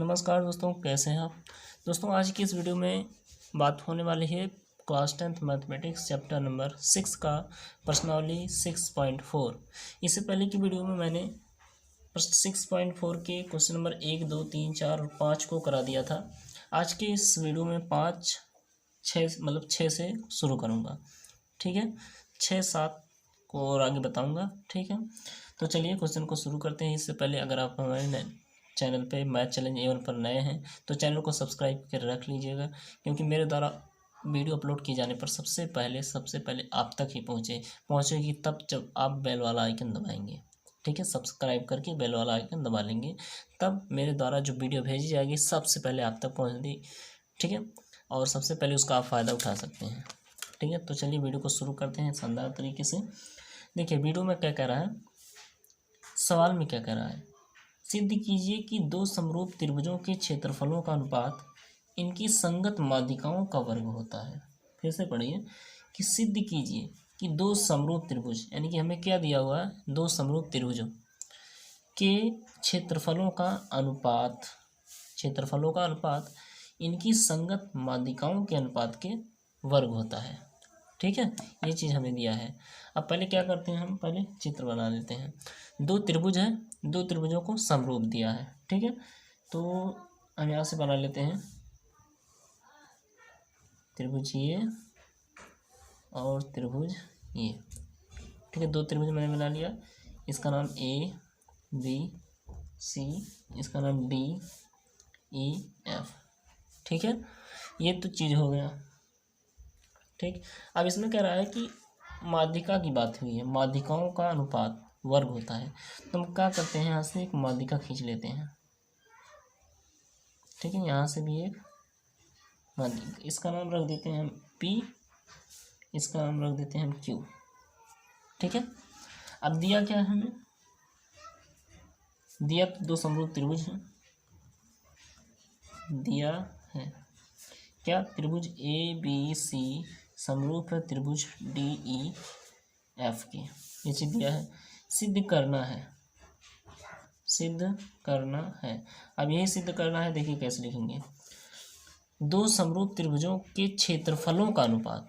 नमस्कार दोस्तों, कैसे हैं आप। दोस्तों आज की इस वीडियो में बात होने वाली है class 10th mathematics chapter number 6 का प्रश्नावली 6.4। इससे पहले की वीडियो में मैंने 6.4 के क्वेश्चन नंबर 1, 2, 3, 4 और 5 को करा दिया था। आज के इस वीडियो में 5, 6 से शुरू करूँगा, ठीक है। 6, 7 को और आगे बताऊँगा, ठीक है। तो चलिए क्वेश्चन को शुरू करते हैं। इससे पहले अगर आप हमारे चैनल पे मैथ चैलेंज A1 पर नए हैं तो चैनल को सब्सक्राइब कर रख लीजिएगा, क्योंकि मेरे द्वारा वीडियो अपलोड किए जाने पर सबसे पहले आप तक ही पहुँचेगी तब जब आप बेल वाला आइकन दबाएंगे, ठीक है। सब्सक्राइब करके बेल वाला आइकन दबा लेंगे, तब मेरे द्वारा जो वीडियो भेजी जाएगी सबसे पहले आप तक पहुँचेगी, ठीक है। और सबसे पहले उसका आप फ़ायदा उठा सकते हैं, ठीक है। तो चलिए वीडियो को शुरू करते हैं शानदार तरीके से। देखिए वीडियो में क्या कह रहा है, सवाल में क्या कह रहा है। सिद्ध कीजिए कि दो समरूप त्रिभुजों के क्षेत्रफलों का अनुपात इनकी संगत माध्यिकाओं का वर्ग होता है। फिर से पढ़िए कि सिद्ध कीजिए कि दो समरूप त्रिभुज, यानी कि हमें क्या दिया हुआ है, दो समरूप त्रिभुजों के क्षेत्रफलों का अनुपात इनकी संगत माध्यिकाओं के अनुपात के वर्ग होता है, ठीक है। ये चीज़ हमें दिया है। अब पहले क्या करते हैं, हम पहले चित्र बना लेते हैं। दो त्रिभुज है, दो त्रिभुजों को समरूप दिया है, ठीक है। तो हम यहाँ से बना लेते हैं त्रिभुज ये और त्रिभुज ये, ठीक है। दो त्रिभुज मैंने बना लिया, इसका नाम ABC, इसका नाम DEF, ठीक है। ये तो चीज़ हो गया, ठीक। अब इसमें कह रहा है कि माध्यिका की बात हुई है, माध्यिकाओं का अनुपात वर्ग होता है। तो हम क्या करते हैं, यहाँ से एक माध्यिका खींच लेते हैं, ठीक है। यहाँ से भी एक माध्यिका, इसका नाम रख देते हैं हम P, इसका नाम रख देते हैं हम Q, ठीक है। अब दिया क्या है हमें, दिया तो दो समरूप त्रिभुज है, दिया है क्या, त्रिभुज ABC समरूप है त्रिभुज DEF के, ये चीज दिया है। सिद्ध करना है। अब यही सिद्ध करना है, देखिए कैसे लिखेंगे। दो समरूप त्रिभुजों के क्षेत्रफलों का अनुपात,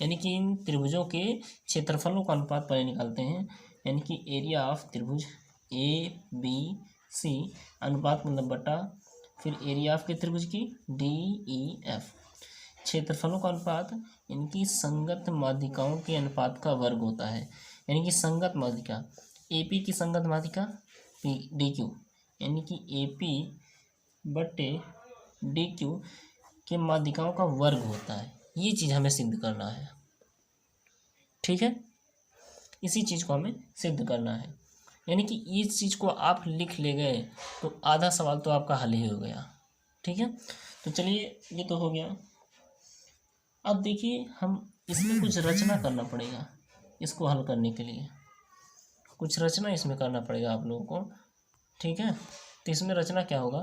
यानी कि इन त्रिभुजों के क्षेत्रफलों का अनुपात पहले निकालते हैं, यानी कि एरिया ऑफ त्रिभुज ABC अनुपात मतलब बटा, फिर एरिया ऑफ के त्रिभुज की DEF, क्षेत्रफलों का अनुपात इनकी संगत माध्यिकाओं के अनुपात का वर्ग होता है। यानी कि संगत माध्यिका AP की संगत माध्यिका DQ, यानी कि AP बटे DQ के माध्यिकाओं का वर्ग होता है। ये चीज़ हमें सिद्ध करना है, ठीक है। इसी चीज़ को हमें सिद्ध करना है, यानी कि इस चीज़ को आप लिख ले गए तो आधा सवाल तो आपका हल ही हो गया, ठीक है। तो चलिए ये तो हो गया। अब देखिए हम इसमें कुछ रचना करना पड़ेगा, इसको हल करने के लिए कुछ रचना इसमें करना पड़ेगा आप लोगों को, ठीक है। तो इसमें रचना क्या होगा,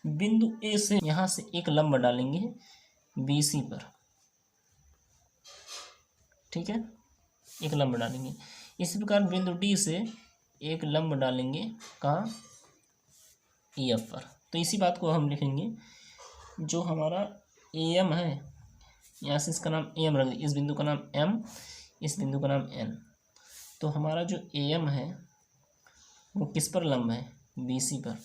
बिंदु A से यहाँ से एक लंब डालेंगे BC पर, ठीक है, एक लंब डालेंगे। इसी प्रकार बिंदु D से एक लंब डालेंगे कहाँ, EF पर। तो इसी बात को हम लिखेंगे, जो हमारा AM है, यहाँ से इसका नाम AM रख दें, इस बिंदु का नाम M, इस बिंदु का नाम N। तो हमारा जो AM है वो किस पर लंब है, BC पर।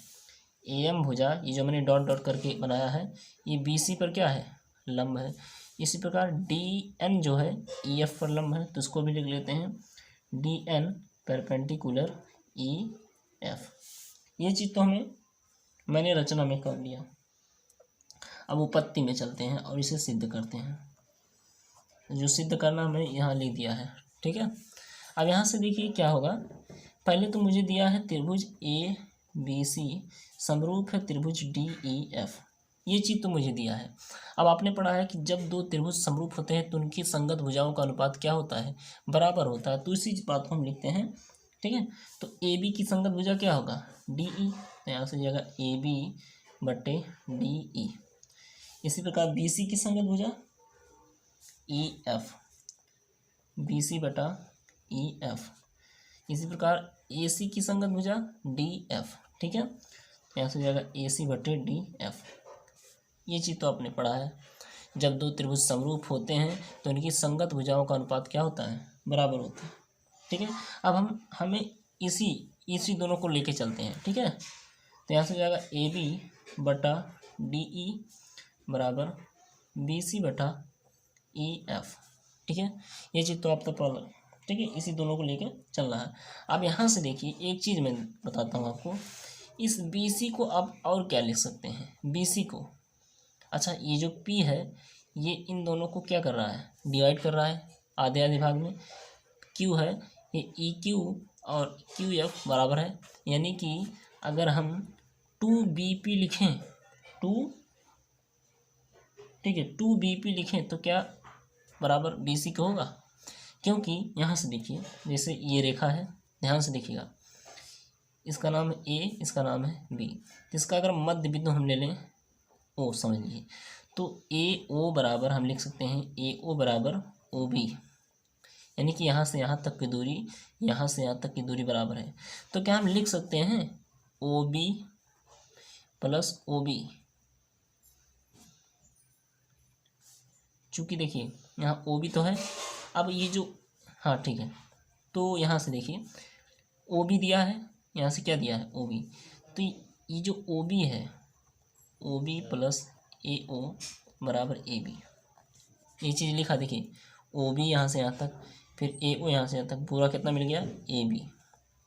AM भुजा, ये जो मैंने डॉट डॉट करके बनाया है, ये BC पर क्या है, लंब है। इसी प्रकार DN जो है EF पर लंब है, तो इसको भी लिख लेते हैं DN परपेंडिकुलर EF। ये चीज़ तो मैंने रचना में कर लिया। अब उपपत्ति में चलते हैं और इसे सिद्ध करते हैं। जो सिद्ध करना हमें यहाँ लिख दिया है, ठीक है। अब यहाँ से देखिए क्या होगा, पहले तो मुझे दिया है त्रिभुज ABC समरूप है त्रिभुज DEF, ये चीज़ तो मुझे दिया है। अब आपने पढ़ा है कि जब दो त्रिभुज समरूप होते हैं तो उनकी संगत भुजाओं का अनुपात क्या होता है, बराबर होता है। तो इसी बात को हम लिखते हैं, ठीक है। तो AB की संगत भुजा क्या होगा, DE, तो यहाँ से जगह AB बटे DE। इसी प्रकार BC की संगत भुजा EF, BC बटा EF। इसी प्रकार AC की संगत भुजा DF, ठीक है। तो यहाँ से हो जाएगा AC/DF। ये चीज़ तो आपने पढ़ा है, जब दो त्रिभुज समरूप होते हैं तो उनकी संगत भुजाओं का अनुपात क्या होता है, बराबर होता है। ठीक है, अब हमें इसी दोनों को लेके चलते हैं। ठीक है, तो यहाँ से हो जाएगा AB/DE बराबर BC/EF। ठीक है, ये चीज़ तो आप तो पढ़। ठीक है, इसी दोनों को लेके चल रहा है। अब यहाँ से देखिए एक चीज़ मैं बताता हूँ आपको, इस BC को आप और क्या लिख सकते हैं, BC को, अच्छा ये जो P है ये इन दोनों को क्या कर रहा है, डिवाइड कर रहा है आधे आधे भाग में। Q है ये EQ और QF बराबर है, यानी कि अगर हम 2BP लिखें, ठीक है 2BP लिखें तो क्या बराबर BC का होगा, क्योंकि यहाँ से देखिए जैसे ये रेखा है, ध्यान से देखिएगा, इसका नाम है A, इसका नाम है B, इसका अगर मध्य बिंदु हम ले लें O समझ लीजिए, तो AO बराबर हम लिख सकते हैं AO बराबर OB, यानी कि यहाँ से यहाँ तक की दूरी, यहाँ से यहाँ तक की दूरी बराबर है। तो क्या हम लिख सकते हैं OB प्लस OB, चूँकि देखिए यहाँ OB तो है, अब ये जो, हाँ ठीक है, तो यहाँ से देखिए OB दिया है, यहाँ से क्या दिया है OB, तो ये जो OB है OB प्लस AO बराबर AB, ये चीज़ लिखा देखिए, OB यहाँ से यहाँ तक, फिर AO यहाँ से यहाँ तक, पूरा कितना मिल गया AB,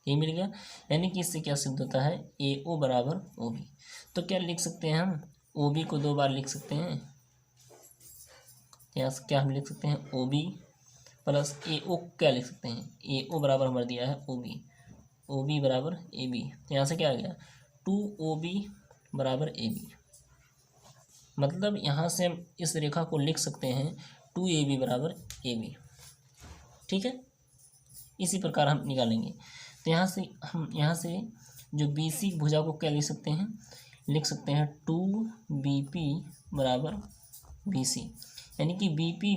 ये मिल गया, यानी कि इससे क्या सिद्ध होता है AO बराबर OB। तो क्या लिख सकते हैं हम, OB को 2 बार लिख सकते हैं, यहाँ से क्या हम लिख सकते हैं OB प्लस AO, क्या लिख सकते हैं AO बराबर हमारा दिया है OB बराबर AB, यहाँ से क्या आ गया 2OB बराबर AB, मतलब यहाँ से हम इस रेखा को लिख सकते हैं 2AB बराबर AB। ठीक है, इसी प्रकार हम निकालेंगे। तो यहाँ से जो BC भुजा को क्या लिख सकते हैं, लिख सकते हैं 2BP बराबर BC, यानी कि BP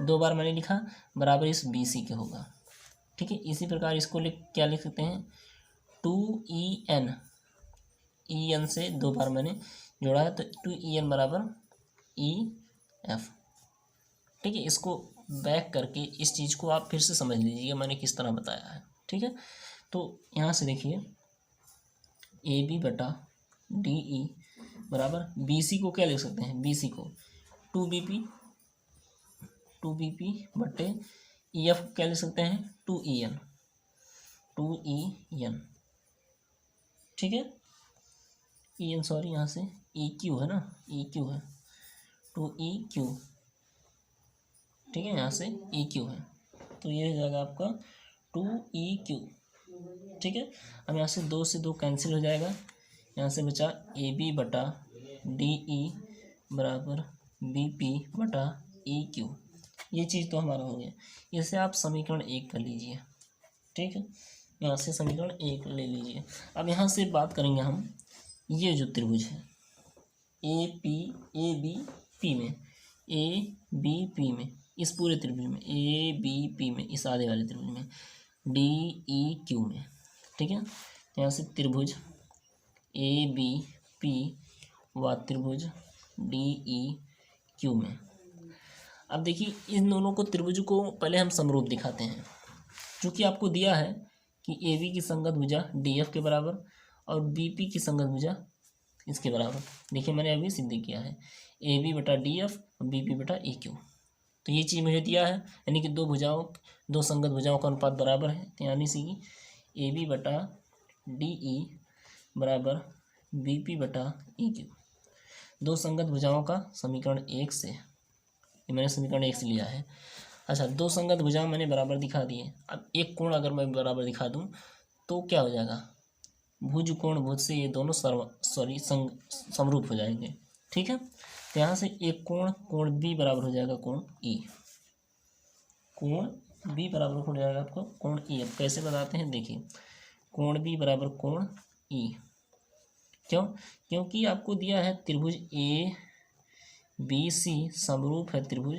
2 बार मैंने लिखा बराबर इस BC के होगा। ठीक है, इसी प्रकार इसको क्या लिख सकते हैं 2EN, EN से 2 बार मैंने जोड़ा है तो 2EN बराबर EF। ठीक है, इसको बैक करके इस चीज़ को आप फिर से समझ लीजिएगा मैंने किस तरह बताया है। ठीक है, तो यहाँ से देखिए AB/DE बराबर BC को क्या लिख सकते हैं, BC को 2BP बटे EF क्या लिख सकते हैं 2EN। ठीक है, EN सॉरी यहाँ से EQ है ना, EQ है 2EQ। ठीक है, यहाँ से EQ है तो ये हो जाएगा आपका 2EQ। ठीक है, अब यहाँ से 2 से 2 कैंसिल हो जाएगा, यहाँ से बचा AB/DE बराबर BP/EQ। ये चीज़ तो हमारा हो गया, इसे आप समीकरण 1 कर लीजिए। ठीक है, यहाँ से समीकरण 1 ले लीजिए। अब यहाँ से बात करेंगे हम, ये जो त्रिभुज है ABP में, इस पूरे त्रिभुज में ABP में, इस आधे वाले त्रिभुज में DEQ में। ठीक है, तो यहाँ से त्रिभुज ABP व त्रिभुज DEQ में। अब देखिए इन दोनों को त्रिभुज को पहले हम समरूप दिखाते हैं, क्योंकि आपको दिया है कि AB की संगत भुजा DF के बराबर और BP की संगत भुजा इसके बराबर। देखिए मैंने अभी सिद्ध किया है AB/DF और BP/EQ, तो ये चीज़ मुझे दिया है, यानी कि दो संगत भुजाओं का अनुपात बराबर है, तो यानी से AB/DE बराबर BP/EQ। दो संगत भुजाओं का समीकरण 1 से, ये मैंने समीकरण 1 से लिया है। अच्छा, दो संगत भुजाएं मैंने बराबर दिखा दिए। अब एक कोण अगर मैं बराबर दिखा दूं तो क्या हो जाएगा, भुज कोण भुज से ये दोनों समरूप हो जाएंगे। ठीक है, तो यहाँ से एक कोण B बराबर हो जाएगा कोण E, कोण B बराबर हो जाएगा आपको कोण E। अब कैसे बताते हैं, देखिए कोण B बराबर कोण E, क्योंकि आपको दिया है त्रिभुज ABC समरूप है त्रिभुज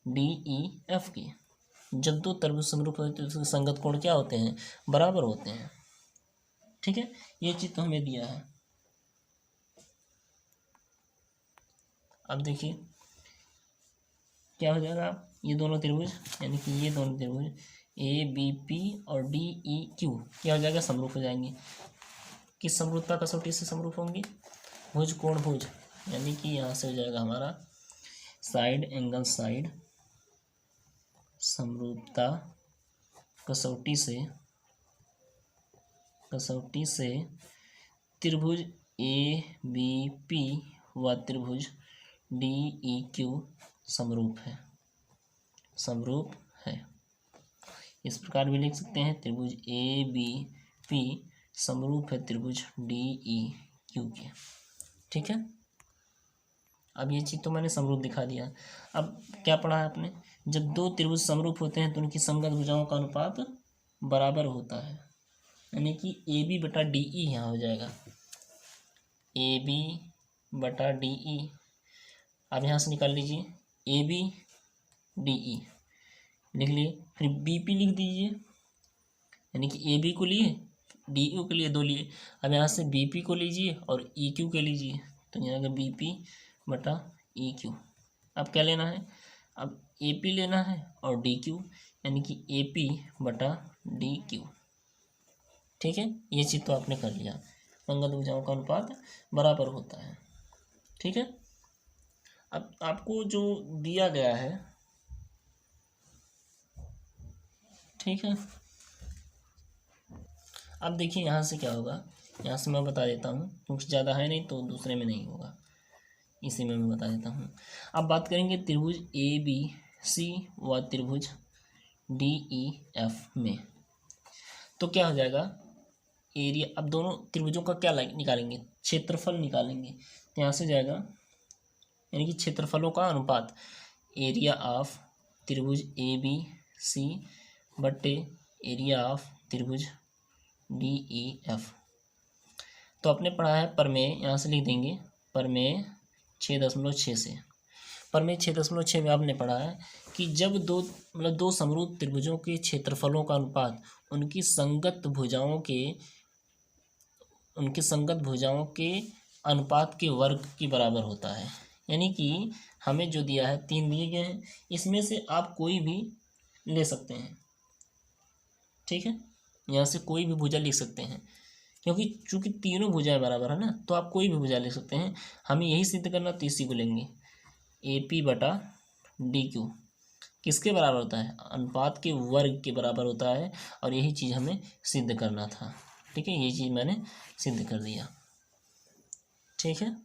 DEF की। जब दो त्रिभुज समरूप होते हैं तो संगत कोण क्या होते हैं, बराबर होते हैं। ठीक है, ये चीज़ तो हमें दिया है। अब देखिए क्या हो जाएगा, ये दोनों त्रिभुज यानी कि ये दोनों त्रिभुज ए बी पी और डी ई क्यू क्या हो जाएगा, समरूप हो जाएंगे। किस समरूपता कसौटी से समरूप होंगे, भुज कोण भुज, यानी कि यहाँ से हो जाएगा हमारा साइड एंगल साइड समरूपता कसौटी से त्रिभुज ए बी पी व त्रिभुज डी ई क्यू समरूप है। इस प्रकार भी लिख सकते हैं, त्रिभुज ए बी पी समरूप है त्रिभुज डी ई क्यू के। ठीक है, अब ये चीज़ तो मैंने समरूप दिखा दिया। अब क्या पढ़ा है आपने, जब दो त्रिभुज समरूप होते हैं तो उनकी संगत भुजाओं का अनुपात बराबर होता है, यानी कि ए बी बटा डी ई यहाँ हो जाएगा, ए बी बटा डी ई। अब यहाँ से निकाल लीजिए ए बी डी ई लिख लिए, फिर बी पी लिख दीजिए, यानी कि ए बी को लिए डी यू के लिए 2 लिए। अब यहाँ से बी पी को लीजिए और ई क्यू के लीजिए, तो यहाँ का बी पी बटा ई क्यू। अब क्या लेना है, अब ए पी लेना है और डी क्यू, यानी कि ए पी बटा डी क्यू। ठीक है, ये चीज़ तो आपने कर लिया, संगत भुजाओं का अनुपात बराबर होता है। ठीक है, अब आपको जो दिया गया है, ठीक है, अब देखिए यहाँ से क्या होगा, यहाँ से मैं बता देता हूँ क्योंकि ज़्यादा है नहीं तो दूसरे में नहीं होगा, इसी में मैं बता देता हूँ। अब बात करेंगे त्रिभुज ए बी सी व त्रिभुज डी ई एफ में, तो क्या हो जाएगा एरिया। अब दोनों त्रिभुजों का क्या निकालेंगे, क्षेत्रफल निकालेंगे, तो यहाँ से जाएगा यानी कि क्षेत्रफलों का अनुपात, एरिया ऑफ त्रिभुज ए बी सी बटे एरिया ऑफ त्रिभुज डी ई एफ। तो आपने पढ़ा है परमेय, यहाँ से लिख देंगे परमेय 6.6 से। परमेय 6.6 में आपने पढ़ा है कि जब दो समरूप त्रिभुजों के क्षेत्रफलों का अनुपात उनकी संगत भुजाओं के अनुपात के वर्ग के बराबर होता है। यानी कि हमें जो दिया है 3 दिए गए हैं, इसमें से आप कोई भी ले सकते हैं। ठीक है, यहाँ से कोई भी भुजा लिख सकते हैं, क्योंकि चूंकि तीनों भुजाएं बराबर है ना, तो आप कोई भी भुजा ले सकते हैं। हमें यही सिद्ध करना, तो इसी को लेंगे, ए पी बटा डी क्यू किसके बराबर होता है, अनुपात के वर्ग के बराबर होता है, और यही चीज़ हमें सिद्ध करना था। ठीक है, ये चीज़ मैंने सिद्ध कर दिया। ठीक है,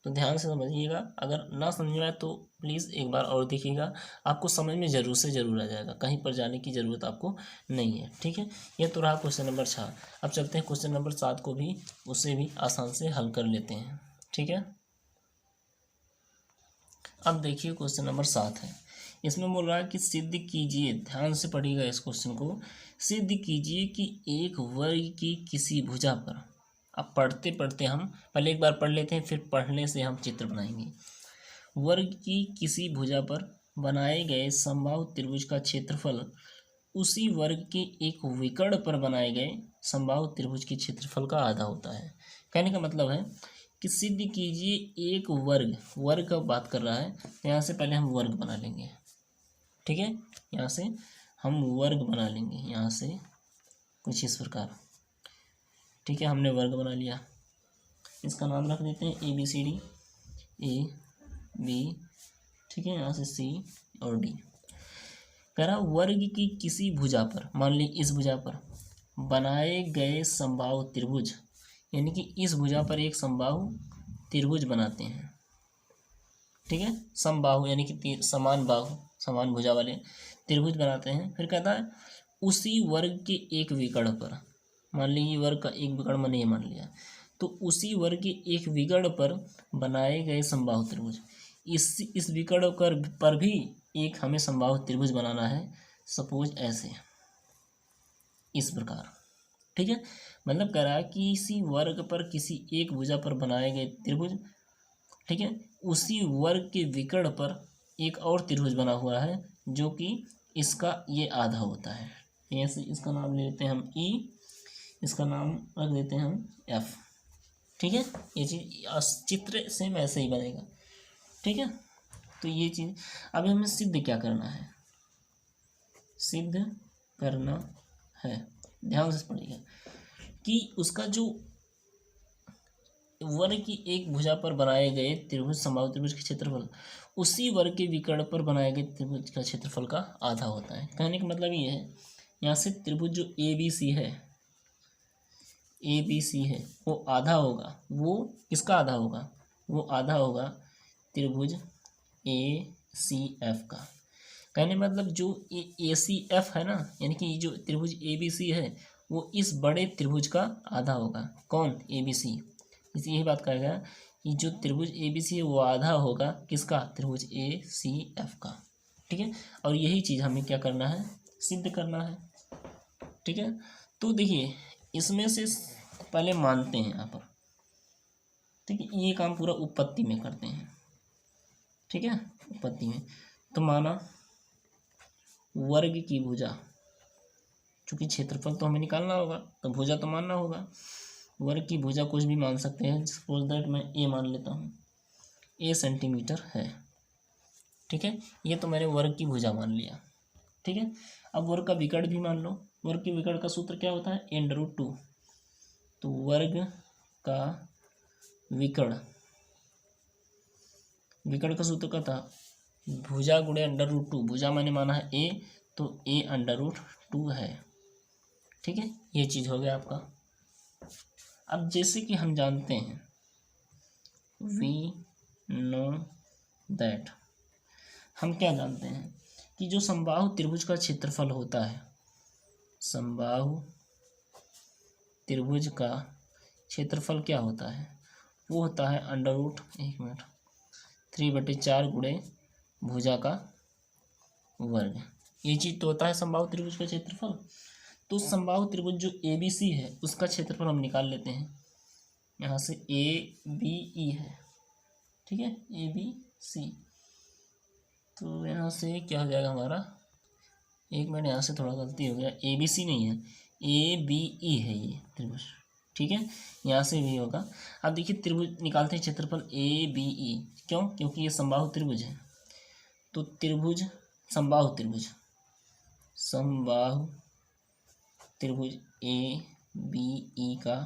तो ध्यान से समझिएगा, अगर ना समझ में आए तो प्लीज़ एक बार और देखिएगा, आपको समझ में ज़रूर से ज़रूर आ जाएगा, कहीं पर जाने की ज़रूरत आपको नहीं है। ठीक है, ये तो रहा क्वेश्चन नंबर 6। अब चलते हैं क्वेश्चन नंबर 7 को भी, उससे भी आसान से हल कर लेते हैं। ठीक है, अब देखिए क्वेश्चन नंबर 7 है, इसमें बोल रहा है कि सिद्ध कीजिए, ध्यान से पढ़िएगा इस क्वेश्चन को, सिद्ध कीजिए कि एक वर्ग की किसी भुजा पर, अब पढ़ते पढ़ते हम पहले एक बार पढ़ लेते हैं, फिर पढ़ने से हम चित्र बनाएंगे। वर्ग की किसी भुजा पर बनाए गए समबाहु त्रिभुज का क्षेत्रफल उसी वर्ग के एक विकर्ण पर बनाए गए समबाहु त्रिभुज के क्षेत्रफल का आधा होता है। कहने का मतलब है कि सिद्ध कीजिए एक वर्ग का बात कर रहा है, तो यहाँ से पहले हम वर्ग बना लेंगे। ठीक है, यहाँ से हम वर्ग बना लेंगे, यहाँ से कुछ इस प्रकार। ठीक है, हमने वर्ग बना लिया, इसका नाम रख देते हैं A B C D, A B, ठीक है, यहाँ से सी और डी। कह रहा वर्ग की किसी भुजा पर, मान ली इस भुजा पर बनाए गए समबाहु त्रिभुज, यानी कि इस भुजा पर एक समबाहु त्रिभुज बनाते हैं। ठीक है, समबाहु यानी कि समान बाहु, समान भुजा वाले त्रिभुज बनाते हैं। फिर कहता है उसी वर्ग के एक विकर्ण पर, मान लीजिए वर्ग का एक विकर्ण मैंने ये मान लिया, तो उसी वर्ग के एक विकर्ण पर बनाए गए समबाहु त्रिभुज, इस विकर्ण पर भी एक हमें समबाहु त्रिभुज बनाना है, सपोज ऐसे, इस प्रकार। ठीक है, मतलब कह रहा है कि इसी वर्ग पर किसी एक भुजा पर बनाए गए त्रिभुज, ठीक है, उसी वर्ग के विकर्ण पर एक और त्रिभुज बना हुआ है जो कि इसका ये आधा होता है। ऐसे इसका नाम ले लेते हैं हम ई, इसका नाम रख देते हैं हम एफ। ठीक है, ये चीज चित्र सेम ऐसे ही बनेगा। ठीक है। तो ये चीज़ अभी हमें सिद्ध क्या करना है, सिद्ध करना है, ध्यान से पढ़िएगा कि उसका जो वर्ग की एक भुजा पर बनाए गए त्रिभुज समबाहु त्रिभुज के क्षेत्रफल उसी वर्ग के विकर्ण पर बनाए गए त्रिभुज का क्षेत्रफल का आधा होता है। कहने का मतलब ये है, यहाँ से त्रिभुज जो ए बी सी है वो आधा होगा, वो किसका आधा होगा, वो आधा होगा त्रिभुज ए सी एफ का। कहने मतलब जो ए सी एफ है ना, यानी कि जो त्रिभुज ए बी सी है वो इस बड़े त्रिभुज का आधा होगा। कौन, ए बी सी। इसी यही बात कहा गया कि जो त्रिभुज ए बी सी है वो आधा होगा किसका, त्रिभुज ए सी एफ का। ठीक है, और यही चीज़ हमें क्या करना है, सिद्ध करना है। ठीक है, तो देखिए इसमें से पहले मानते हैं यहाँ पर। ठीक है, ये काम पूरा उत्पत्ति में करते हैं। ठीक है, उत्पत्ति में तो माना वर्ग की भुजा, चूँकि क्षेत्रफल तो हमें निकालना होगा तो भुजा तो मानना होगा। वर्ग की भुजा कुछ भी मान सकते हैं, सपोज दैट मैं ए मान लेता हूँ, ए सेंटीमीटर है। ठीक है, ये तो मैंने वर्ग की भुजा मान लिया। ठीक है, अब वर्ग का विकर्ण भी मान लो। वर्ग के विकर्ण का सूत्र क्या होता है, √2। तो वर्ग का विकर्ण, विकर्ण का सूत्र क्या था, भुजा गुणे √2। भुजा मैंने माना है ए, तो ए √2 है। ठीक है, ये चीज़ हो गया आपका। अब जैसे कि हम जानते हैं, वी नो दैट, हम क्या जानते हैं कि जो समबाहु त्रिभुज का क्षेत्रफल होता है, समबाहु त्रिभुज का क्षेत्रफल क्या होता है, वो होता है √3/4 गुणे भुजा का वर्ग। ये चीज़ तो होता है समबाहु त्रिभुज का क्षेत्रफल। तो समबाहु त्रिभुज जो ए बी सी है उसका क्षेत्रफल हम निकाल लेते हैं। यहाँ से ए बी ई है, ठीक है, ए बी सी। तो यहाँ से क्या हो जाएगा हमारा, एक मिनट, यहाँ से थोड़ा गलती हो गया, ए बी सी नहीं है, ए बी ई है ये त्रिभुज। ठीक है, यहाँ से भी होगा। अब देखिए त्रिभुज निकालते हैं क्षेत्रफल ए बी ई, क्यों, क्योंकि ये समबाहु त्रिभुज है। तो त्रिभुज समबाहु त्रिभुज, समबाहु त्रिभुज ए बी ई का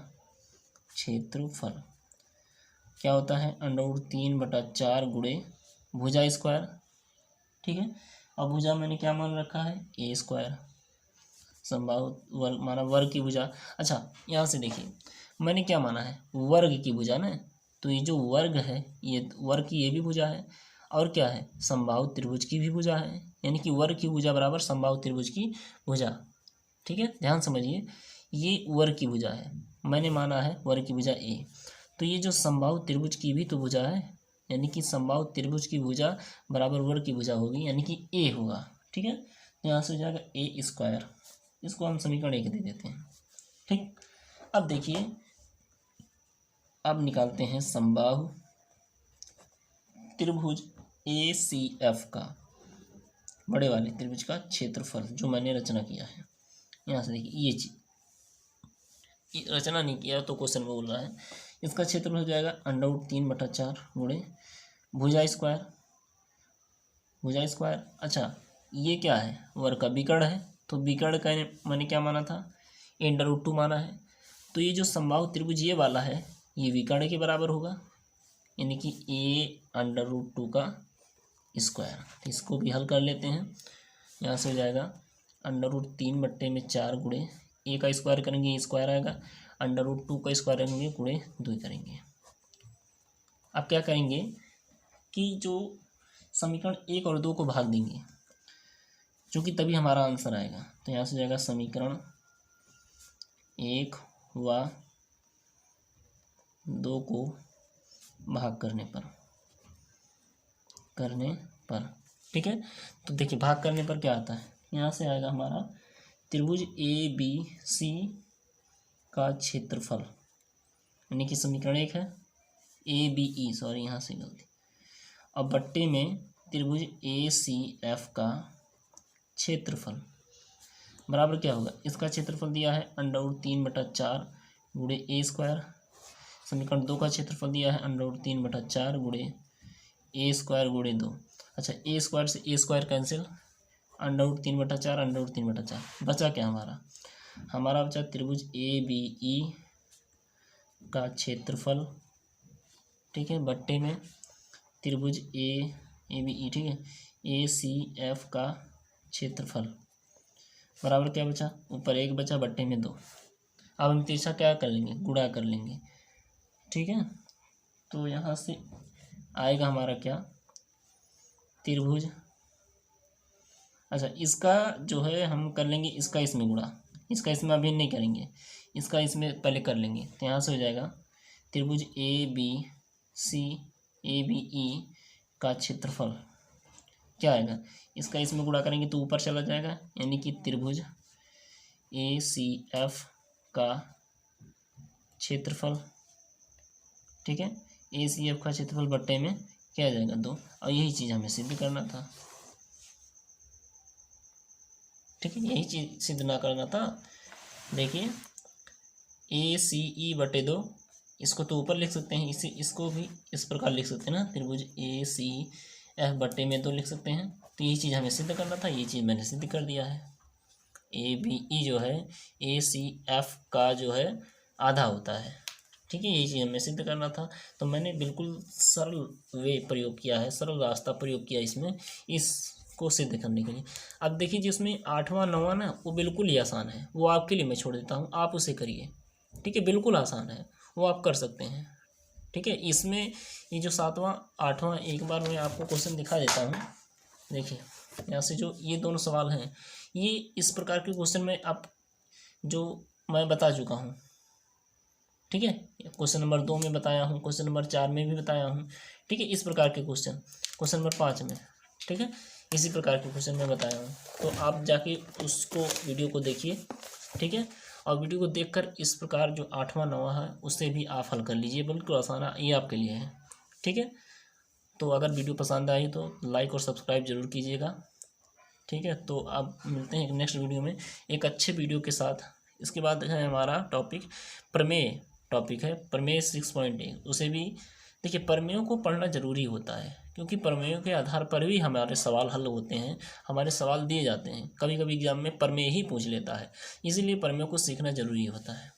क्षेत्रफल क्या होता है, √3/4 गुणे भुजा स्क्वायर। ठीक है, अब भुजा मैंने क्या मान रखा है, ए स्क्वायर। समबाहु वर्ग माना वर्ग की भुजा। अच्छा, यहाँ से देखिए मैंने क्या माना है, वर्ग की भुजा ना, तो ये जो वर्ग है ये वर्ग की ये भी भुजा है, और क्या है, समबाहु त्रिभुज की भी भुजा है, यानी कि वर्ग की भुजा बराबर समबाहु त्रिभुज की भुजा। ठीक है, ध्यान समझिए, ये वर्ग की भुजा है, मैंने माना है वर्ग की भुजा ए। तो ये जो समबाहु त्रिभुज की भी तो भुजा है, यानी कि समबाहु त्रिभुज की भुजा बराबर वर्ग की भुजा होगी, यानी कि ए होगा। ठीक है, तो यहाँ से हो जाएगा ए स्क्वायर। इसको हम समीकरण 1 दे देते हैं। ठीक, अब देखिए, अब निकालते हैं समबाहु त्रिभुज ए सी एफ का, बड़े वाले त्रिभुज का क्षेत्रफल जो मैंने रचना किया है। यहाँ से देखिए ये चीज रचना नहीं किया तो क्वेश्चन में बोल रहा है, इसका क्षेत्रफल हो जाएगा √3/4 गुणे भुजा स्क्वायर, भुजा स्क्वायर। अच्छा, ये क्या है, वर्ग का विकर्ण है, तो विकर्ण का मैंने क्या माना था, a√2 माना है। तो ये जो समबाहु त्रिभुज ये वाला है ये विकर्ण के बराबर होगा, यानी कि a√2 का स्क्वायर। तो इसको भी हल कर लेते हैं। यहाँ से हो जाएगा √3/4 गुणे ए का स्क्वायर करेंगे, ए स्क्वायर आएगा, √2 का स्क्वायर करेंगे, गुणे 2 करेंगे। अब क्या करेंगे कि जो समीकरण 1 और 2 को भाग देंगे, क्योंकि तभी हमारा आंसर आएगा। तो यहाँ से जाएगा समीकरण 1 व 2 को भाग करने पर ठीक है। तो देखिए भाग करने पर क्या आता है, यहाँ से आएगा हमारा त्रिभुज ए बी सी का क्षेत्रफल, यानी कि समीकरण 1 है, ए बी ई, सॉरी यहाँ से गलती। अब बट्टे में त्रिभुज ए सी एफ का क्षेत्रफल बराबर क्या होगा, इसका क्षेत्रफल दिया है √3/4 गुणे ए स्क्वायर। समीकरण 2 का क्षेत्रफल दिया है √3/4 गुणे ए स्क्वायर गुणे 2। अच्छा ए स्क्वायर से A square cancel, under root 3/4, under root 3/4, बचा क्या हमारा? हमारा बचा त्रिभुज ए बी ई का क्षेत्रफल, ठीक है, बट्टे में त्रिभुज ए बी ई, ठीक है, ए सी एफ का क्षेत्रफल बराबर क्या बचा? ऊपर 1 बचा, बट्टे में 2। अब हम तीसरा क्या कर लेंगे? गुणा कर लेंगे, ठीक है। तो यहाँ से आएगा हमारा क्या? त्रिभुज, अच्छा इसका जो है हम कर लेंगे इसका इसमें गुणा, इसका इसमें अभी नहीं करेंगे, इसका इसमें पहले कर लेंगे। तो यहाँ से हो जाएगा त्रिभुज ए बी ई का क्षेत्रफल क्या आएगा? इसका इसमें गुणा करेंगे तो ऊपर चला जाएगा, यानी कि त्रिभुज ए सी एफ का क्षेत्रफल, ठीक है, ए सी एफ का क्षेत्रफल बट्टे में क्या आ जाएगा? 2। और यही चीज़ हमें सिद्ध करना था, ठीक है, यही चीज़ सिद्ध ना करना था। देखिए ए सी ई बटे 2, इसको तो ऊपर लिख सकते हैं, इसको भी इस प्रकार लिख सकते हैं ना, त्रिभुज ए सी एफ बट्टे में 2 लिख सकते हैं। तो यही चीज़ हमें सिद्ध करना था, ये चीज़ मैंने सिद्ध कर दिया है। ए बी ई जो है ए सी एफ का जो है आधा होता है, ठीक है, यही चीज़ हमें सिद्ध करना था। तो मैंने बिल्कुल सरल वे प्रयोग किया है, सरल रास्ता प्रयोग किया इसमें, इसको सिद्ध करने के लिए। अब देखिए जिसमें 8वां 9वां ना, वो बिल्कुल ही आसान है, वो आपके लिए मैं छोड़ देता हूँ, आप उसे करिए, ठीक है, बिल्कुल आसान है, वो आप कर सकते हैं, ठीक है। इसमें ये जो 7वां 8वां, एक बार मैं आपको क्वेश्चन दिखा देता हूँ। देखिए यहाँ से जो ये दोनों सवाल हैं, ये इस प्रकार के क्वेश्चन में आप जो मैं बता चुका हूँ, ठीक है, क्वेश्चन नंबर 2 में बताया हूँ, क्वेश्चन नंबर 4 में भी बताया हूँ, ठीक है, इस प्रकार के क्वेश्चन नंबर 5 में, ठीक है, इसी प्रकार के क्वेश्चन मैं बताया हूँ। तो आप जाके उसको वीडियो को देखिए, ठीक है, और वीडियो को देखकर इस प्रकार जो 8वां 9वां है उससे भी आप हल कर लीजिए, बिल्कुल आसान है, ये आपके लिए है, ठीक है। तो अगर वीडियो पसंद आई तो लाइक और सब्सक्राइब जरूर कीजिएगा, ठीक है। तो अब मिलते हैं एक नेक्स्ट वीडियो में एक अच्छे वीडियो के साथ। इसके बाद है हमारा टॉपिक प्रमेय, टॉपिक है प्रमेय 6.1, उसे भी देखिए, प्रमेयों को पढ़ना जरूरी होता है, क्योंकि प्रमेयों के आधार पर भी हमारे सवाल हल होते हैं, हमारे सवाल दिए जाते हैं, कभी कभी एग्जाम में प्रमेय ही पूछ लेता है, इसीलिए प्रमेयों को सीखना जरूरी होता है,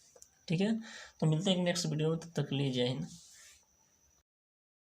ठीक है। तो मिलते हैं एक नेक्स्ट वीडियो में, तब तक के लिए जय हिंद।